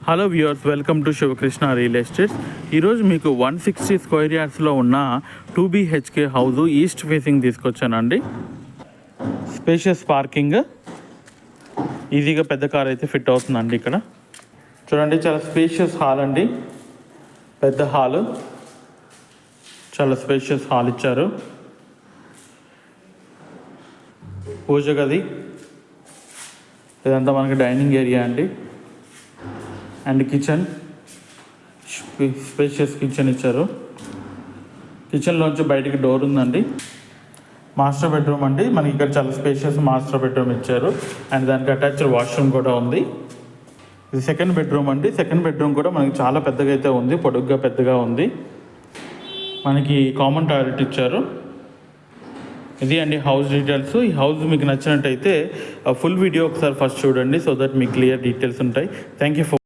Hello viewers, welcome to Shivakrishna real estate. ఈరోజు మీకు 160 square యార్డ్స్లో ఉన్న 2 BHK హౌస్ ఈస్ట్ ఫేసింగ్ తీసుకొచ్చానండి. స్పేషియస్ పార్కింగ్, ఈజీగా పెద్ద కార్ అయితే ఫిట్ అవుతుందండి. ఇక్కడ చూడండి, చాలా స్పేషియస్ హాల్ అండి. పెద్ద హాల్, చాలా స్పేషియస్ హాల్ ఇచ్చారు. పూజ గది, ఇదంతా మనకి డైనింగ్ ఏరియా అండి. అండ్ కిచెన్, స్పేషియస్ కిచెన్ ఇచ్చారు. కిచెన్లోంచి బయటికి డోర్ ఉందండి. మాస్టర్ బెడ్రూమ్ అండి. మనకి ఇక్కడ చాలా స్పేషియస్ మాస్టర్ బెడ్రూమ్ ఇచ్చారు. అండ్ దానికి అటాచ్డ్ వాష్రూమ్ కూడా ఉంది. ఇది సెకండ్ బెడ్రూమ్ అండి. సెకండ్ బెడ్రూమ్ కూడా మనకి చాలా పెద్దగా అయితే ఉంది, పొడుగ్గా పెద్దగా ఉంది. మనకి కామన్ టాయిలెట్ ఇచ్చారు. ఇది అండి హౌస్ డీటెయిల్స్. ఈ హౌస్ మీకు నచ్చినట్టయితే ఫుల్ వీడియో ఒకసారి ఫస్ట్ చూడండి, సో దట్ మీకు క్లియర్ డీటెయిల్స్ ఉంటాయి. Thank you for